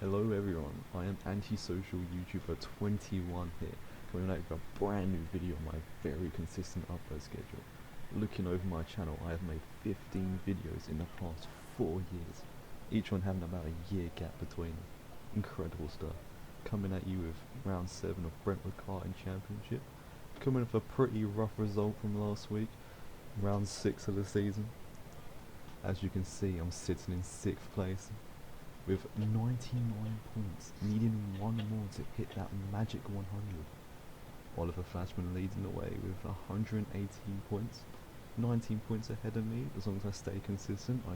Hello everyone, I am antisocial YouTuber 21 here, coming out with a brand new video on my very consistent upload schedule. Looking over my channel, I have made 15 videos in the past 4 years, each one having about a year gap between them. Incredible stuff. Coming at you with round 7 of Brentwood Karting Championship, coming off a pretty rough result from last week, round 6 of the season. As you can see, I'm sitting in 6th place with 99 points, needing one more to hit that magic 100. Oliver Flashman leading the way with 118 points, 19 points ahead of me. As long as I stay consistent, I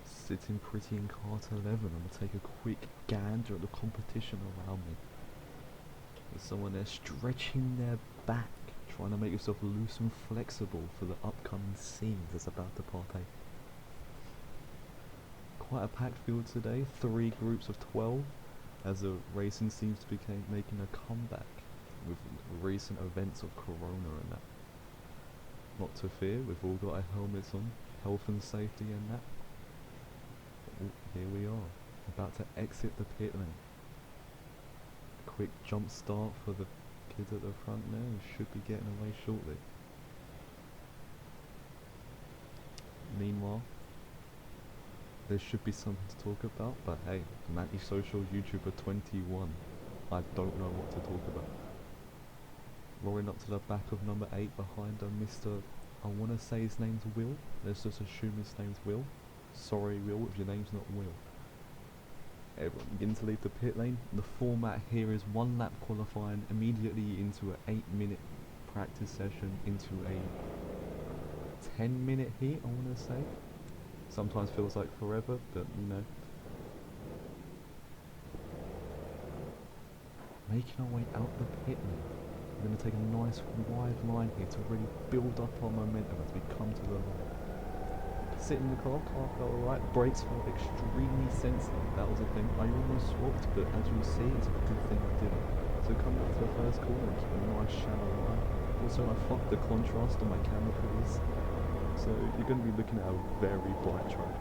sitting pretty in cart 11. I'm going to take a quick gander at the competition around me. There's someone there stretching their back, trying to make yourself loose and flexible for the upcoming scenes that's about to partake. Quite a packed field today, 3 groups of 12, as the racing seems to be making a comeback with recent events of Corona and that. Not to fear, we've all got our helmets on, health and safety and that. Ooh, here we are, about to exit the pit lane. Quick jump start for the kids at the front there, and should be getting away shortly. Meanwhile, there should be something to talk about, but hey, I'm antisocial YouTuber 21. I don't know what to talk about. Rolling up to the back of number 8 behind Mr. I want to say his name's Will. Let's just assume his name's Will. Sorry Will, if your name's not Will. Everyone begin to leave the pit lane. The format here is 1 lap qualifying immediately into an 8-minute practice session into a 10-minute heat, I want to say. Sometimes feels like forever, but you know. Making our way out the pit lane. We're going to take a nice wide line here to really build up our momentum as we come to the line. Sit in the car felt alright, brakes felt extremely sensitive, that was a thing. I almost swapped, but as you see, it's a good thing I didn't. So coming up to the first corner, keep a nice shallow line. Also I fucked the contrast on my camera for this. So you're going to be looking at a very bright track.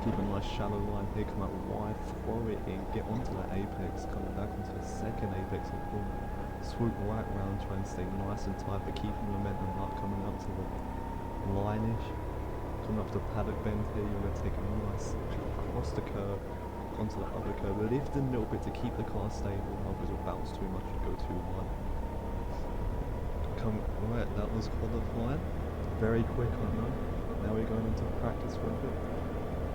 Keep a nice shallow line here, come out wide, throw it in, get onto that apex, coming back onto the second apex of corner. Swoop right round, try and stay nice and tight, but keeping momentum up, coming up to the line-ish. Coming up to the paddock bend here, you're going to take a nice across the curve, onto the other curve, lift a little bit to keep the car stable, otherwise you'll bounce too much and go too wide. Right, that was qualifying. Very quick, I know. Now we're going into practice for a bit.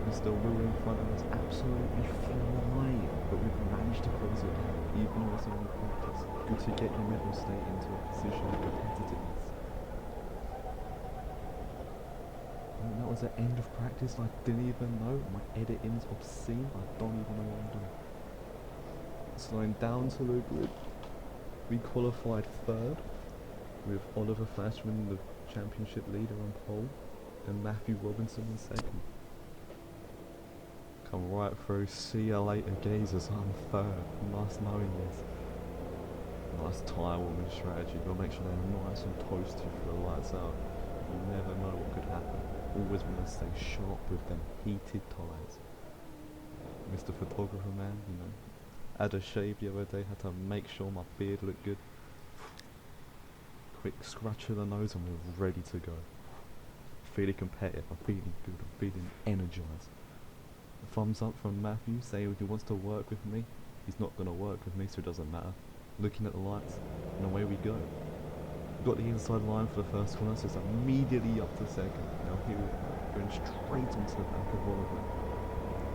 Mr. Will in front of us, absolutely flying, but we've managed to close it down, even though it's only practice. Good to get your mental state into a position of competitiveness. And that was the end of practice. I didn't even know. My editing's obscene. I don't even know what I'm doing. Slowing down to the grid. We qualified 3rd with Oliver Flashman, the championship leader, on pole, and Matthew Robinson in 2nd. Come right through, see you later gazers, I'm 3rd, nice knowing this. Nice tyre warming strategy, gotta make sure they're nice and toasty for the lights out. You never know what could happen. Always want to stay sharp with them heated tyres. Mr. Photographer man, you know, had a shave the other day, had to make sure my beard looked good. Quick scratch of the nose and we're ready to go. Feeling competitive, I'm feeling good, I'm feeling energized. Thumbs up from Matthew saying he wants to work with me. He's not going to work with me, so it doesn't matter. Looking at the lights, and away we go. Got the inside line for the first corner, so it's immediately up to 2nd. Now here we are, going straight onto the back of Oliver.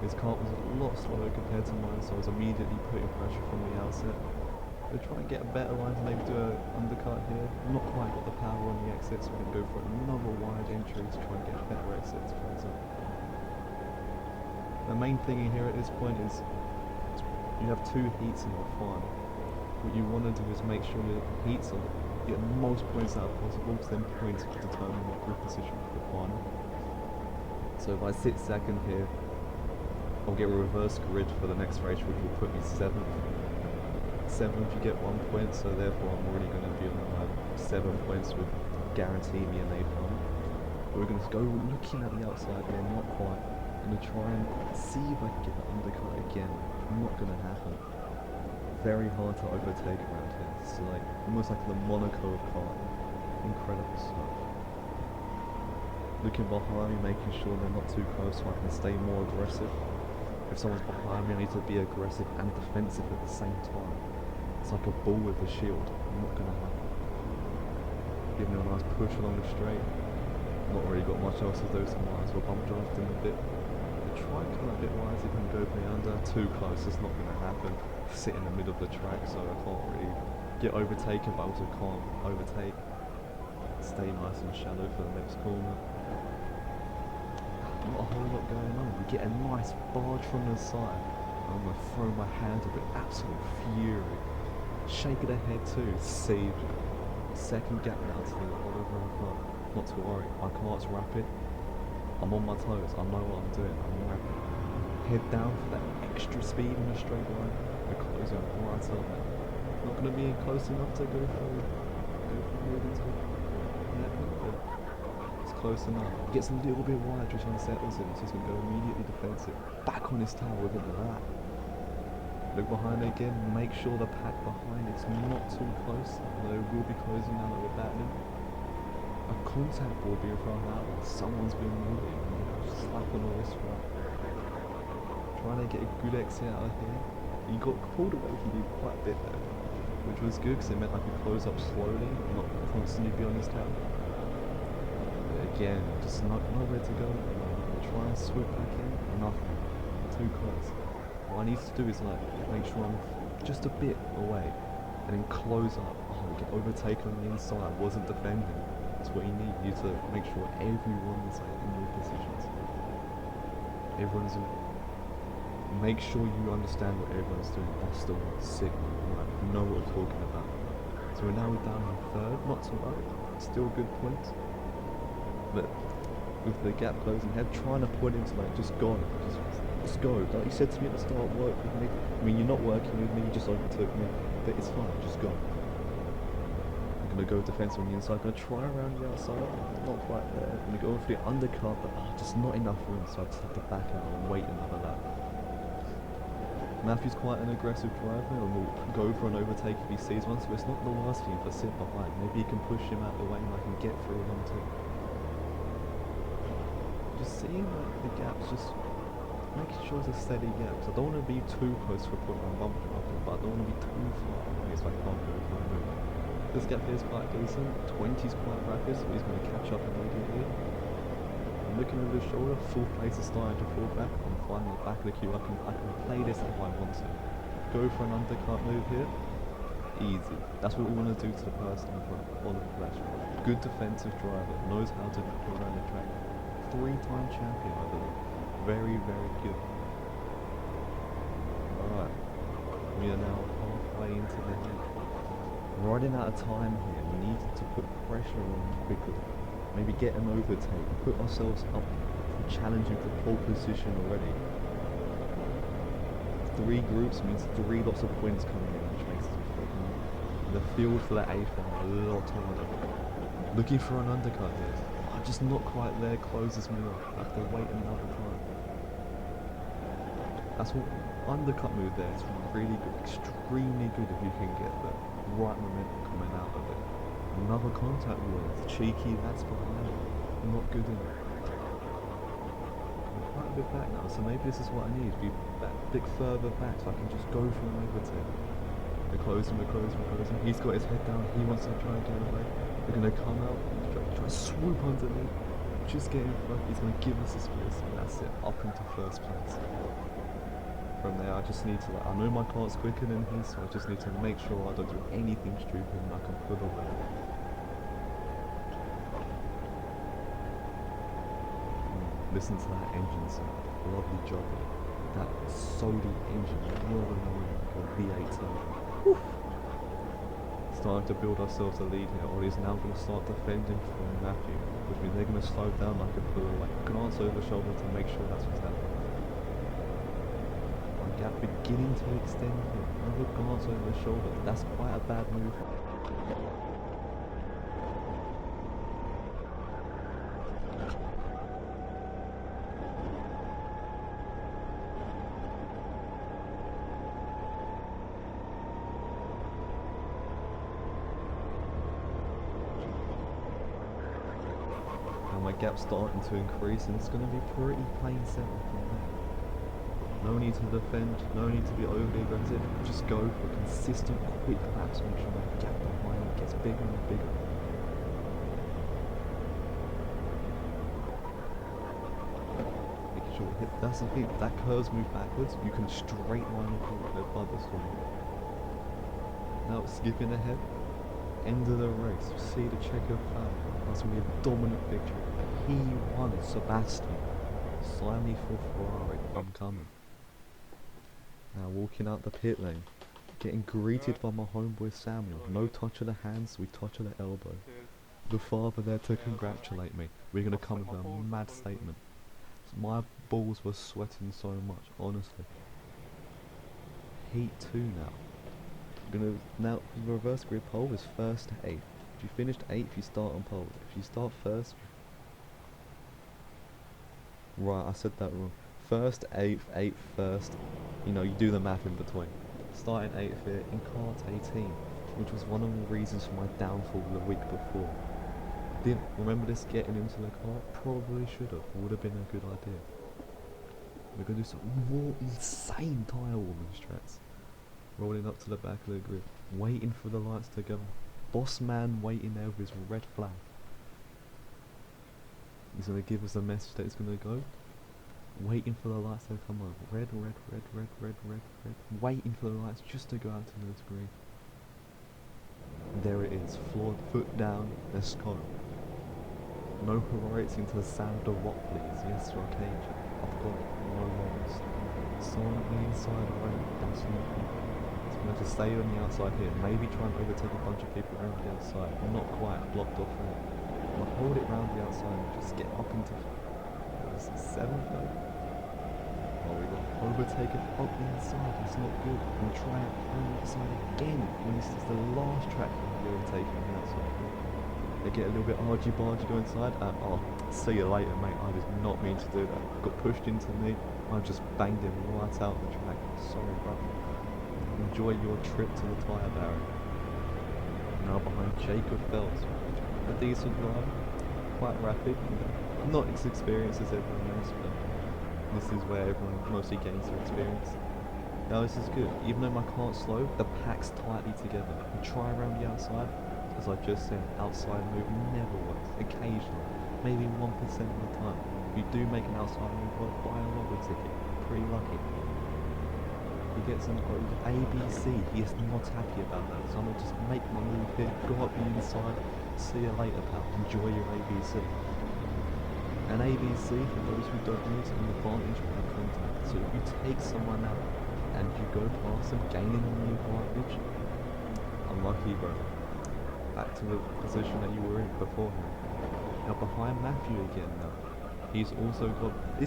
His kart was a lot slower compared to mine, so I was immediately putting pressure from the outset. We'll try and get a better line to maybe do an undercut here. Not quite got the power on the exit, so we're going to go for another wide entry to try and get a better exit to close up. The main thing here at this point is you have 2 heats in the final. What you want to do is make sure your heats are get the most points out possible, because then points will determine your grid position for the final. So if I sit 2nd here, I'll get a reverse grid for the next race, which will put me 7th. 7th you get 1 point, so therefore I'm already going to be on 7 points, with guarantee me an A final. But we're going to go looking at the outside here, not quite. Gonna try and see if I can get the undercut again. Not gonna happen. Very hard to overtake around here. It's like almost like the Monaco of karting. Incredible stuff. Looking behind me, making sure they're not too close so I can stay more aggressive. If someone's behind me, I need to be aggressive and defensive at the same time. It's like a bull with a shield. Not gonna happen. Giving it a nice push along the straight. Not really got much else to do, so might as well bump draft him a bit. Try and come a bit wide if you can go play under. Too close, it's not going to happen. Sit in the middle of the track, so I can't really get overtaken, but I also can't overtake. Stay nice and shallow for the next corner. Not a whole lot going on. We get a nice barge from the side. I'm going to throw my hand up with absolute fury. Shake it ahead too, saved it. Second gap now to the Oliver in front. Not to worry, my cart's rapid. I'm on my toes, I know what I'm doing, I'm rapid. Head down for that extra speed in a straight line. We're closing right up now. Not going to be close enough to go for moving to. Yeah, it's close enough. Gets a little bit wide, which unsettles him, so he's going to go immediately defensive. Back on his tail with a lap. Look behind again, make sure the pack behind is not too close, although it will be closing now that we're battling. A contact will be thrown out, someone's been moving, slap on the wrist front. Trying to get a good exit out of here. He got pulled away from me quite a bit there, which was good because it meant I could close up slowly, not constantly be on his tail. But again, just nowhere to go. Try and swoop back in, nothing, too close. What I need to do is like make sure I'm just a bit away and then close up. Oh, get overtaken on the inside, wasn't defending. That's what you need. You need to make sure everyone is like in your positions. Everyone's in. Make sure you understand what everyone's doing. That's the one signal. Right? You know what we're talking about. So now we're down in third. Not to worry. Still good points. But with the gap closing head, trying to put him to like just go. Just go. Like you said to me at the start, work with me. I mean, you're not working with me. You just overtook me. But it's fine. Just go. I'm gonna go defensive on the inside. I'm gonna try around the outside. Not quite there. I'm gonna go for the undercut, but just not enough room. So I just have to back out and wait another lap. Matthew's quite an aggressive driver and will go for an overtake if he sees one, so it's not the worst thing if I sit behind. Maybe he can push him out of the way and I can get through him too. Just seeing like the gaps, just making sure it's a steady gap. So I don't want to be too close for putting on bump dropping, but I don't want to be too far away so I can't go for a move. This gap here is quite decent, 20's quite rapid, so he's going to catch up immediately. Looking over his shoulder, full place is starting to fall back. I'm finding the back of the queue. I can play this if I want to. Go for an undercut move here. Easy. That's what we want to do to the person in front on the flash. Good defensive driver, knows how to go around the track. 3-time champion, I believe. Very, very good. Alright. We are now halfway into the heat. Running out of time here. We need to put pressure on quickly. Maybe get an overtake, put ourselves up, challenging for pole position already. 3 groups means 3 lots of points coming in, which makes the field for that A5 a lot harder. Looking for an undercut here. I'm just not quite there, closes me off. I have to wait another time. That's what undercut move there is really good, extremely good if you can get the right momentum coming out of it. Another contact wheel, cheeky, that's behind it. Not good enough. I'm quite a bit back now, so maybe this is what I need, be a bit further back so I can just go for an overtake. We're closing. He's got his head down, he wants to try and get away. We're going to come out, try and swoop underneath, just get in front, he's going to give us his place, and that's it, up into first place. From there, I just need to, I know my cart's quicker than his, so I just need to make sure I don't do anything stupid and I can pull away. Listen to that engine sound, lovely job here. That Sodi engine, rolling on like a V8 turbo. Starting to build ourselves a lead here. Ollie's now going to start defending from Matthew, which means they're going to slow down like a pull away. Glance over the shoulder to make sure that's what's happening. Gap beginning to extend here. Another glance over the shoulder. That's quite a bad move. Now my gap's starting to increase and it's going to be pretty plain simple from there. No need to defend, no need to be overly aggressive, just go for consistent quick laps, make sure my gap behind gets bigger and bigger. Making sure we hit, that's the thing, if that curves move backwards, you can straight line the farthest one. Now it's skipping ahead, end of the race, see the checker flag, that's going to be a dominant victory. He won, Sebastian. Sign me for Ferrari, I'm coming. Now walking out the pit lane, getting greeted by my homeboy Samuel. No touch of the hands, we touch of the elbow. The father there to congratulate me. We're going to come with a mad statement. My balls were sweating so much, honestly. Heat 2 now. Now the reverse grid pole is 1st to 8th. If you finished 8th, you start on pole. If you start 1st, right, I said that wrong. 1st, 8th, 8th, 1st. You know, you do the math in between. Starting 8th here in kart 18, which was one of the reasons for my downfall the week before. Didn't remember this getting into the car. Probably should have. Would have been a good idea. We're gonna do some more insane tyre warming strats. Rolling up to the back of the grid, waiting for the lights to go. Boss man waiting there with his red flag. He's gonna give us a message that it's gonna go. Waiting for the lights to come on. Red, red, red, red, red, red, red. Waiting for the lights just to go out to the green. There it is. Floor, foot down. Let's go. No heroics into the sand or rock, please. Yes, your cage. I've got it. No worries. Someone on the inside right. That's not good. So I'm going to stay on the outside here. Maybe try and overtake a bunch of people around the outside. Not quite. Blocked off there. I'm going to hold it around the outside and just get up into... This is 7th though. Oh, we got overtaken up the inside. That's not good. I'm going to try it on the outside again. When this is the last track I'm going to be overtaking on the outside. They get a little bit argy-bargy go inside. I'll see you later, mate. I did not mean to do that. Got pushed into me. I just banged him right out the track. Sorry, brother. Enjoy your trip to the tyre barrier. Now behind Jacob Phelps. A decent driver. Quite rapid. Not as experienced as everyone else, but this is where everyone mostly gains their experience. Now this is good. Even though my car's slow, the pack's tightly together. You try around the outside. As I just said, outside move never works. Occasionally, maybe 1% of the time. If you do make an outside move, well, buy a lottery ticket. Pretty lucky. He gets an ABC. He is not happy about that. So I'm gonna just make my move here, go up the inside. See you later, pal. Enjoy your ABC. An ABC, for those who don't know, is an advantage by contact. So if you take someone out and you go past them, gaining the advantage, unlucky, bro. Back to the position that you were in beforehand. Now behind Matthew again now. He's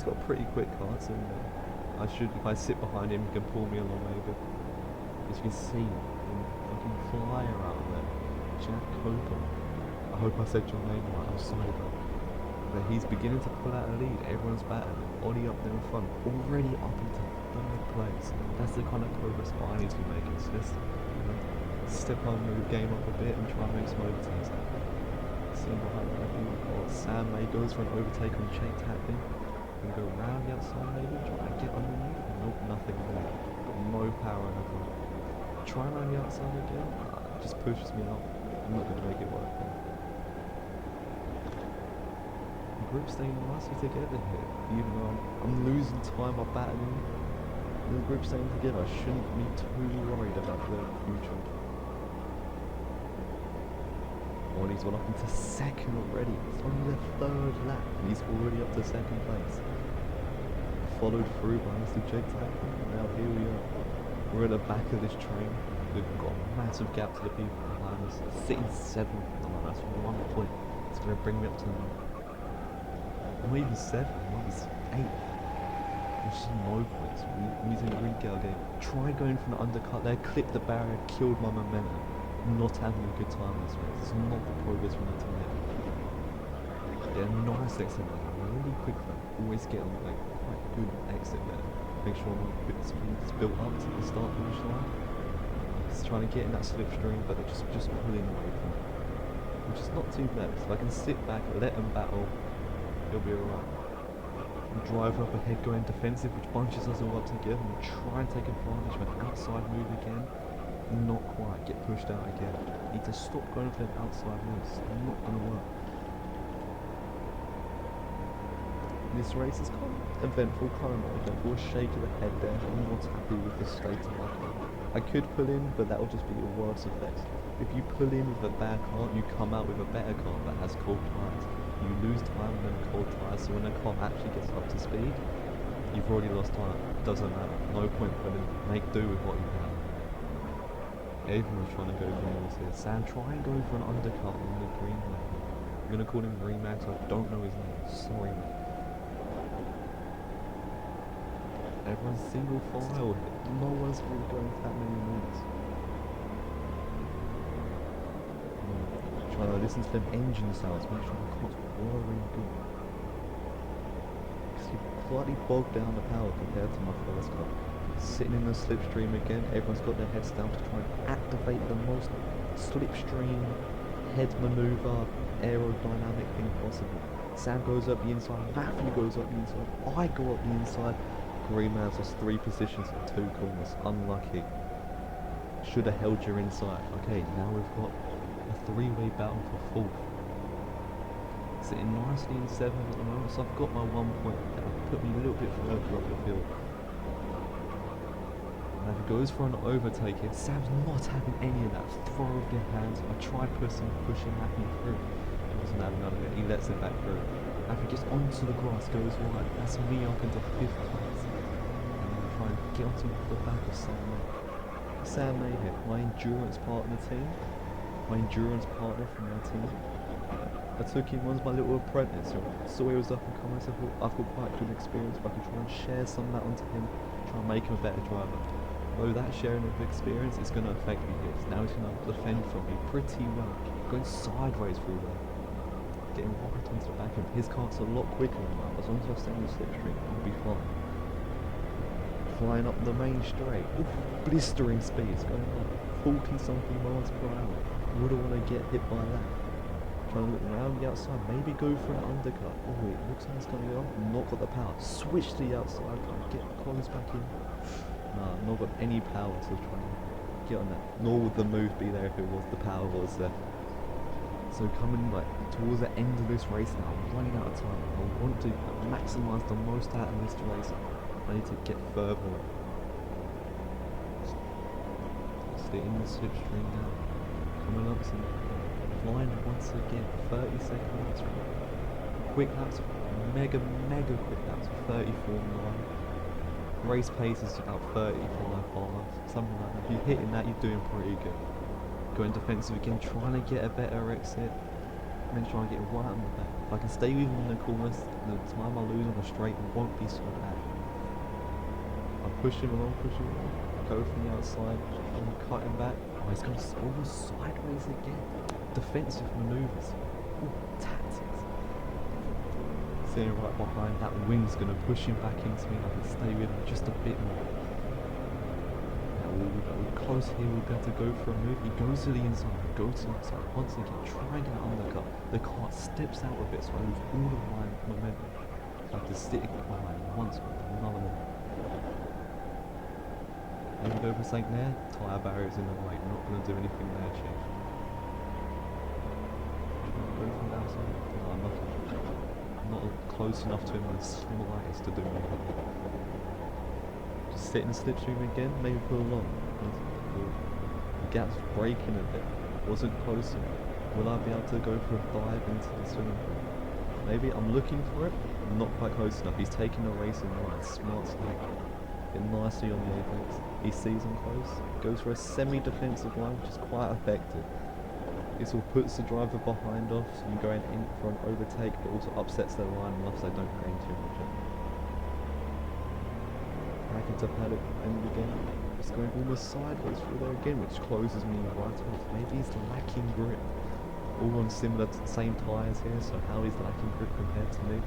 got pretty quick cards, and if I sit behind him, he can pull me along a bit. As you can see, fucking flyer out there. Jack Copeland. I hope I said your name right, I'm sorry, bro. But he's beginning to pull out a lead. Everyone's battling. Ollie up there in front, already up into 3rd place. That's the kind of progress I need to be making. So let's step on the game up a bit and try and make some overtakes happen. Seen behind Matthew, Sam May goes for an overtake on Jake Tatley. Gonna go round the outside maybe, try and get underneath. Nope, nothing there. Got no power in the front. Try around the outside again. It just pushes me up. I'm not gonna make it work there. Group staying nicely together here, even though I'm losing time by battling. The group staying together, I shouldn't be too worried about the future. Oh, and he's gone up into 2nd already. It's only the 3rd lap, and he's already up to 2nd place. Followed through by Mr. Jake Tackle. Now here we are. We're at the back of this train. We've got a massive gap to the people behind us. Sitting 7th. Oh, that's 1 point. It's going to bring me up to 9. Not even 7, not even 8. There's just no points. We need to re-get our game. Try going from the undercut there, clipped the barrier, killed my momentum. Not having a good time in this race. It's not the progress we need to make. Yeah, nice exit there. Really quick though. Always get on like quite good exit there. Make sure my speed is built up to the start finish line. Just trying to get in that slipstream, but they're just pulling away from it. Which is not too bad. So I can sit back, let them battle. He'll be alright. Driver up ahead going defensive, which bunches us all up together, and try and take advantage of an outside move again. Not quite, get pushed out again. Need to stop going for an outside move, it's not going to work. This race is kind of eventful, kind of not eventful. A shake of the head there, I'm not happy with the state of my car. I could pull in, but that will just be a worse effect. If you pull in with a bad car, you come out with a better car that has cold tyres. You lose time with them cold tyres, so when the car actually gets up to speed, you've already lost time. Doesn't matter. No point pulling. Make do with what you have. Everyone's trying to go for wheels here. Sam, try and go for an undercut on the green man. I'm going to call him Green Max, I don't know his name. Sorry, mate. Everyone's single file here. No one's really going for that many moves. Trying to listen to them engine sounds, make sure the car's roaring good. Because you slightly bogged down the power compared to my first car. Sitting in the slipstream again, everyone's got their heads down to try and activate the most slipstream head maneuver aerodynamic thing possible. Sam goes up the inside, Matthew goes up the inside, I go up the inside. Green Man's lost 3 positions in 2 corners. Unlucky. Should have held your inside. Okay, now we've got a 3-way battle for 4th. Sitting nicely in 7th at the moment, so I've got my 1 point. That will put me a little bit further up the field. Now if he goes for an overtake here, Sam's not having any of that throw of their hands. I tried pushing Matthew through. He wasn't having none of it. He lets it back through. Matthew gets onto the grass, goes wide. That's me up into 5th place. Try and get onto the back of Sam May. Sam May here, my endurance partner team. My endurance partner from my team. I took him on as my little apprentice. Saw he was up and coming, so I thought I've got quite good experience, but I can try and share some of that onto him, try and make him a better driver. Though that sharing of experience is going to affect me here. Now he's going to defend from me pretty well. Going sideways through there. Getting right onto the back of him. His car's a lot quicker now. As long as I stay on the slipstream, I'll be fine. Flying up the main straight. Oof, blistering speeds, going like 40 something miles per hour. Wouldn't want to get hit by that. Trying to look around the outside, maybe go for an undercut. Oh wait, looks like it's coming on. Not got the power. Switch to the outside, get close back in. Nah, not got any power to try and get on that. Nor would the move be there if the power was there. So coming like towards the end of this race now, I'm running out of time. I want to maximise the most out of this race. I need to get further up. Stay in the slipstream now. Coming up to flying once again. 30 seconds. Quick laps, mega quick laps. 34.9. Race pace is about 35 bars, something like that. If you're hitting that, you're doing pretty good. Going defensive again, trying to get a better exit. And then trying to get right on the back. If I can stay within the corners, the time I lose on the straight won't be so bad. Push him along, go from the outside, and cut him back. Oh, he's going almost sideways again. Defensive manoeuvres. Ooh, tactics. Sitting right behind, that wind's going to push him back into me. I can stay with him just a bit more. Now we're close here, we'll be able to go for a move. He goes to the inside, once again, trying to get an undercut. The car steps out of it, so I lose all of my momentum. So I have to stick behind once more, another one. Maybe go for something there, tyre barriers in the way, not going to do anything there, chief. Go from the outside, no, nothing. Not close enough to him in the slightest to do anything. Just sit in the slipstream again, maybe pull along. The gap's breaking a bit, wasn't close enough. Will I be able to go for a dive into the swimming pool? Maybe, I'm looking for it, not quite close enough. He's taking the race in line, smart snake. Get nicely on the apex. He sees him close, goes for a semi-defensive line, which is quite effective. This all puts the driver behind off, so you're going in for an overtake, but also upsets their line enough so they don't gain too much. Back into paddock end again. Just going almost sideways through there again, which closes me right off. Maybe he's lacking grip. All on similar, same tyres here, so how he's lacking grip compared to me,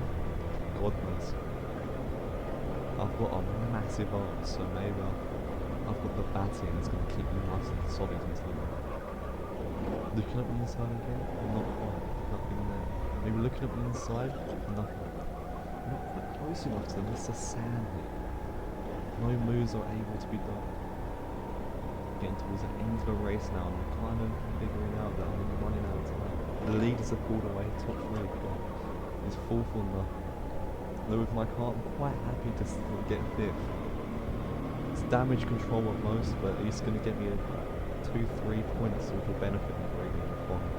God knows. I've got a massive arm, so maybe I've got the batting that's going to keep me nice and solid into the road. Looking up the inside again, not quite, nothing there. Maybe looking up the inside, nothing. not quite close enough to them. It's a sand hit. No moves are able to be done. Getting towards the end of the race now, and I'm kind of figuring out that I'm running out of time. The leaders have pulled away, top 3 o'clock. It's 4 for nothing. Though with my car, I'm quite happy to still get 5th. It's damage control at most, but it's going to get me a 2-3 points, which will benefit me greatly in the final.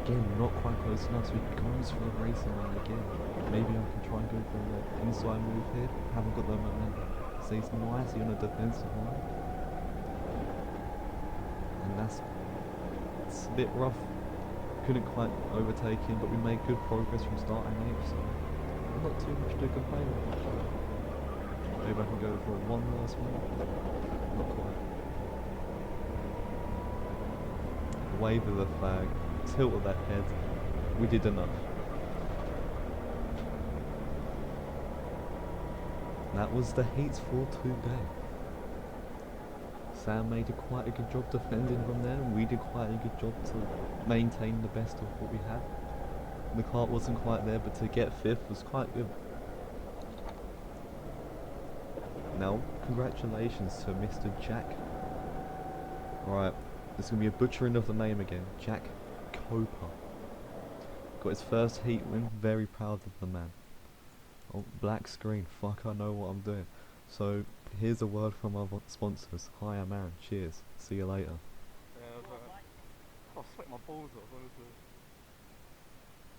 Again, not quite close enough, so he goes for a racing line again. Maybe I can try and go for an inside move here. Haven't got the momentum. Stays nicely on a defensive line. And it's a bit rough. Couldn't quite overtake him, but we made good progress from starting 8th, so not too much to complain about. Maybe I can go for one last one. Not quite. Wave of the flag, tilt of that head. We did enough. That was the Heats 4-2 game. Sam made quite a good job defending from there, and we did quite a good job to maintain the best of what we had. The kart wasn't quite there, but to get 5th was quite good. Now, congratulations to Mr. Jack. Alright, there's going to be a butchering of the name again. Jack Coper. Got his first heat win, very proud of the man. Oh, black screen, fuck, I know what I'm doing. So, here's a word from our sponsors. Hi, I'm Aaron, cheers, see you later. Yeah, I was like, oh, I sweat my balls off, honestly.